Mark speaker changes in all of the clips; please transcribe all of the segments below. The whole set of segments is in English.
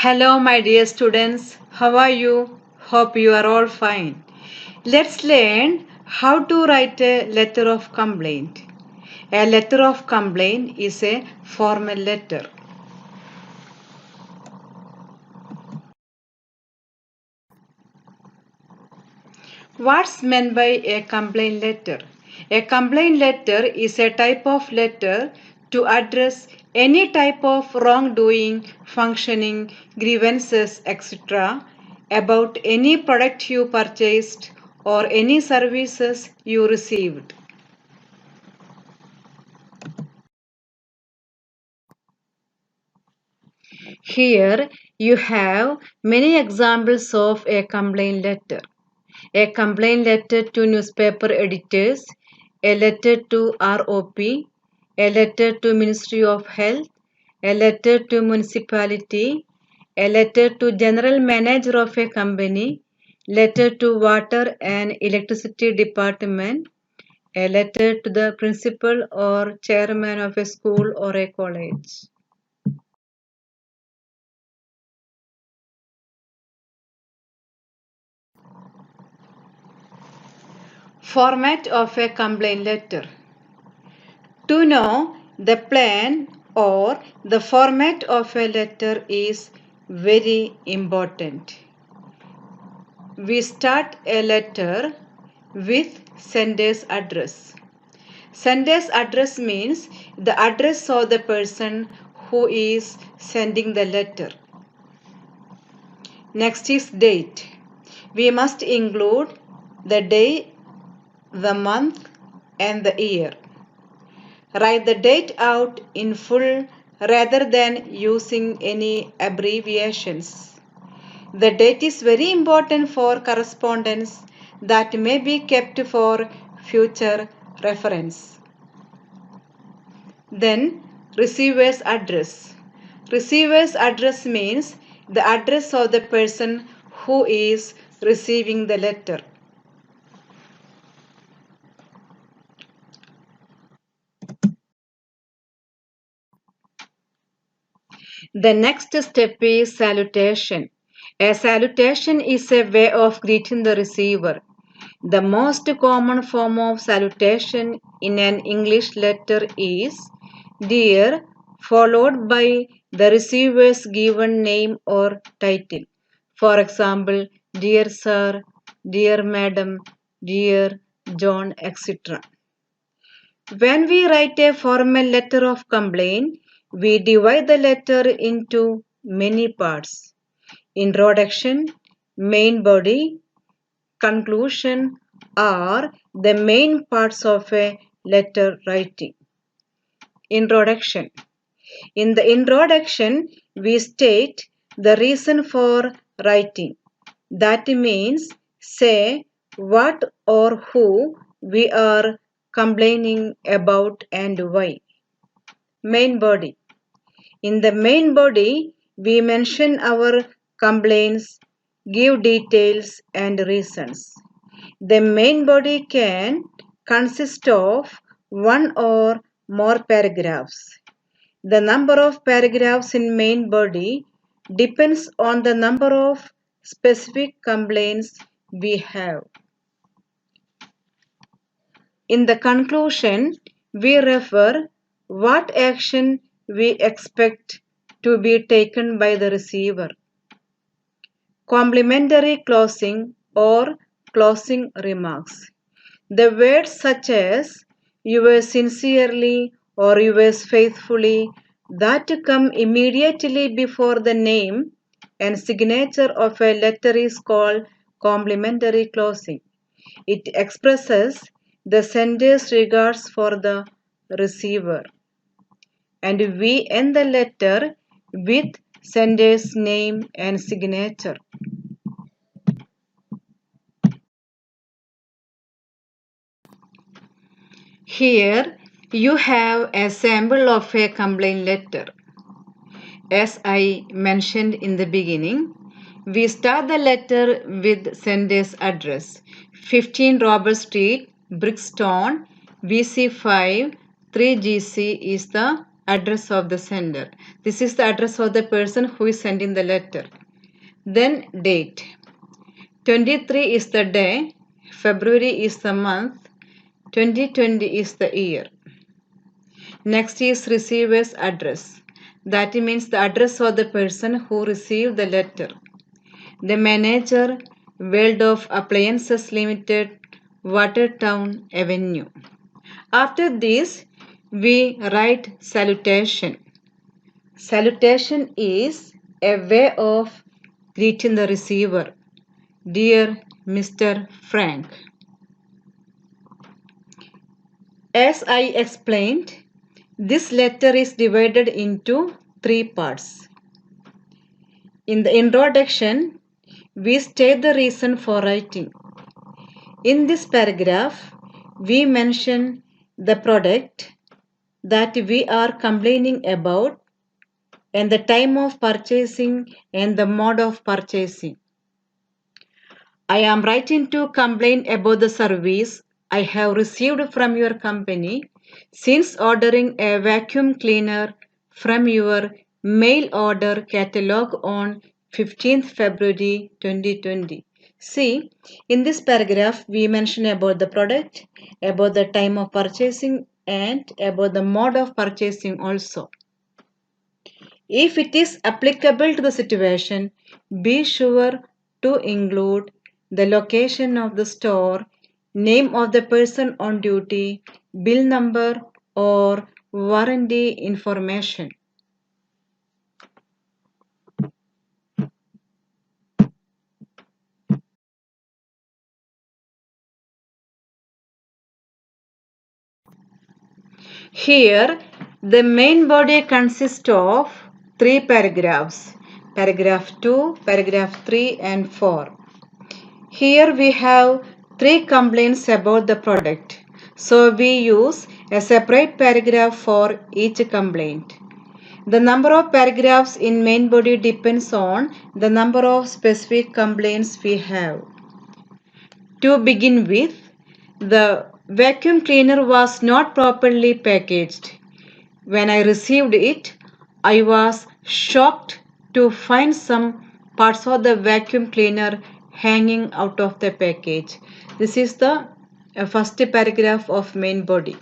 Speaker 1: Hello, my dear students. How are you? Hope you are all fine. Let's learn how to write a letter of complaint. A letter of complaint is a formal letter. What's meant by a complaint letter? A complaint letter is a type of letter to address any type of wrongdoing, functioning, grievances, etc. about any product you purchased or any services you received. Here you have many examples of a complaint letter. A complaint letter to newspaper editors, a letter to ROP, a letter to Ministry of Health, a letter to municipality, a letter to general manager of a company, letter to water and electricity department, a letter to the principal or chairman of a school or a college. Format of a complaint letter. To know the plan or the format of a letter is very important. We start a letter with sender's address. Sender's address means the address of the person who is sending the letter. Next is date. We must include the day, the month, and the year. Write the date out in full rather than using any abbreviations. The date is very important for correspondence that may be kept for future reference. Then, receiver's address. Receiver's address means the address of the person who is receiving the letter. The next step is salutation. A salutation is a way of greeting the receiver. The most common form of salutation in an English letter is Dear, followed by the receiver's given name or title. For example, Dear Sir, Dear Madam, Dear John, etc. When we write a formal letter of complaint, we divide the letter into many parts. Introduction, main body, conclusion are the main parts of a letter writing. Introduction. In the introduction, we state the reason for writing. That means say what or who we are complaining about and why. Main body. In the main body, we mention our complaints, give details and reasons. The main body can consist of one or more paragraphs. The number of paragraphs in main body depends on the number of specific complaints we have. In the conclusion, we refer what action we expect to be taken by the receiver. Complimentary closing or closing remarks. The words such as yours sincerely or yours faithfully that come immediately before the name and signature of a letter is called complimentary closing. It expresses the sender's regards for the receiver. And we end the letter with sender's name and signature. Here you have a sample of a complaint letter. As I mentioned in the beginning, we start the letter with sender's address 15 Robert Street, Brixton, VC5 3GC is the address of the sender. This is the address of the person who is sending the letter. Then date. 23 is the day, February is the month, 2020 is the year. Next is receiver's address. That means the address of the person who received the letter. The manager, World of Appliances Limited, Watertown Avenue. After this, we write salutation. Salutation is a way of greeting the receiver. Dear Mr. Frank. As I explained, this letter is divided into 3 parts. In the introduction, we state the reason for writing. In this paragraph, we mention the product that we are complaining about and the time of purchasing and the mode of purchasing. I am writing to complain about the service I have received from your company since ordering a vacuum cleaner from your mail order catalog on 15th February 2020. See, in this paragraph, we mention about the product, about the time of purchasing, and about the mode of purchasing also. If it is applicable to the situation, be sure to include the location of the store, name of the person on duty, bill number, or warranty information. Here, the main body consists of 3 paragraphs. Paragraph 2, paragraph 3 and 4. Here we have 3 complaints about the product. So we use a separate paragraph for each complaint. The number of paragraphs in main body depends on the number of specific complaints we have. To begin with, the vacuum cleaner was not properly packaged. When I received it, I was shocked to find some parts of the vacuum cleaner hanging out of the package. This is the first paragraph of main body.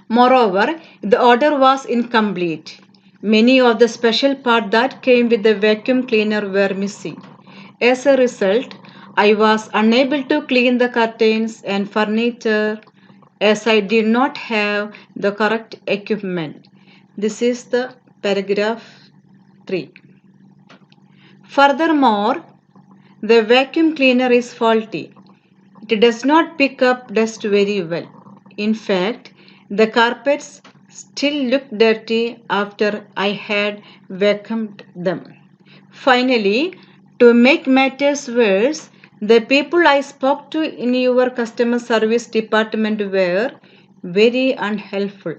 Speaker 1: Moreover, the order was incomplete. Many of the special parts that came with the vacuum cleaner were missing. As a result, I was unable to clean the curtains and furniture as I did not have the correct equipment. This is the paragraph 3. Furthermore, the vacuum cleaner is faulty. It does not pick up dust very well. In fact, the carpets still look dirty after I had vacuumed them. Finally, to make matters worse, the people I spoke to in your customer service department were very unhelpful.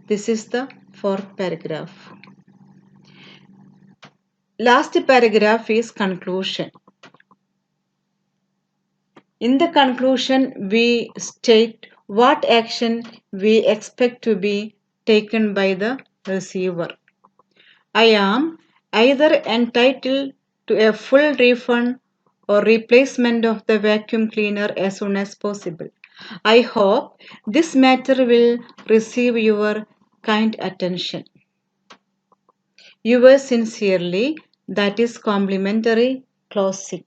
Speaker 1: This is the 4th paragraph. Last paragraph is conclusion. In the conclusion, we state what action we expect to be taken by the receiver. I am either entitled to a full refund or replacement of the vacuum cleaner as soon as possible. I hope this matter will receive your kind attention. Yours sincerely, that is complimentary closing.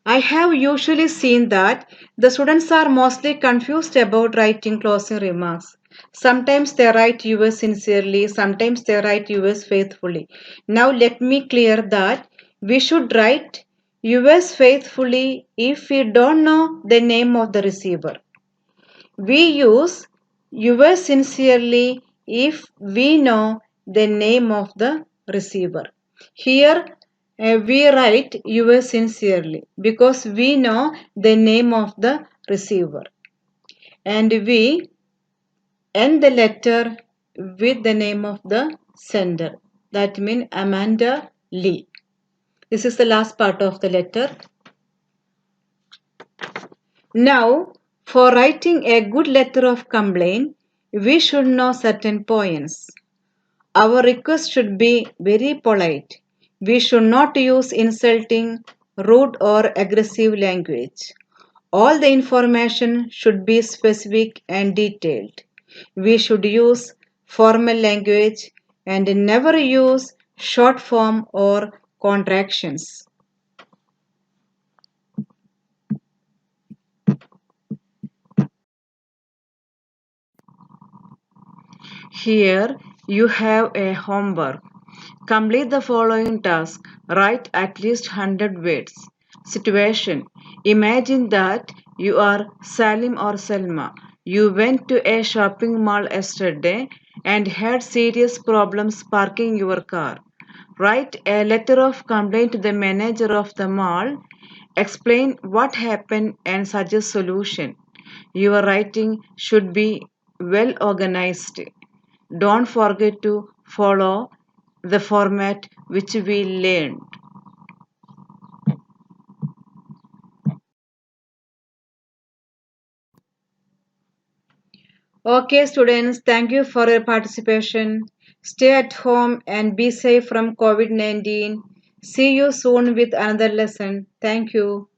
Speaker 1: I have usually seen that the students are mostly confused about writing closing remarks. Sometimes they write yours sincerely, sometimes they write yours faithfully. Now let me clear that we should write yours faithfully if we don't know the name of the receiver. We use yours sincerely if we know the name of the receiver. Here we write yours sincerely because we know the name of the receiver. And we end the letter with the name of the sender. That means Amanda Lee. This is the last part of the letter. Now, for writing a good letter of complaint, We should know certain points. Our request should be very polite. We should not use insulting, rude, or aggressive language. All the information should be specific and detailed. We should use formal language and never use short form or contractions. Here you have a homework. Complete the following task. Write at least 100 words. Situation. Imagine that you are Salim or Selma. You went to a shopping mall yesterday and had serious problems parking your car. Write a letter of complaint to the manager of the mall. Explain what happened and suggest solution. Your writing should be well organized. Don't forget to follow the format which we learned. Okay, students, thank you for your participation. Stay at home and be safe from COVID-19. See you soon with another lesson. Thank you.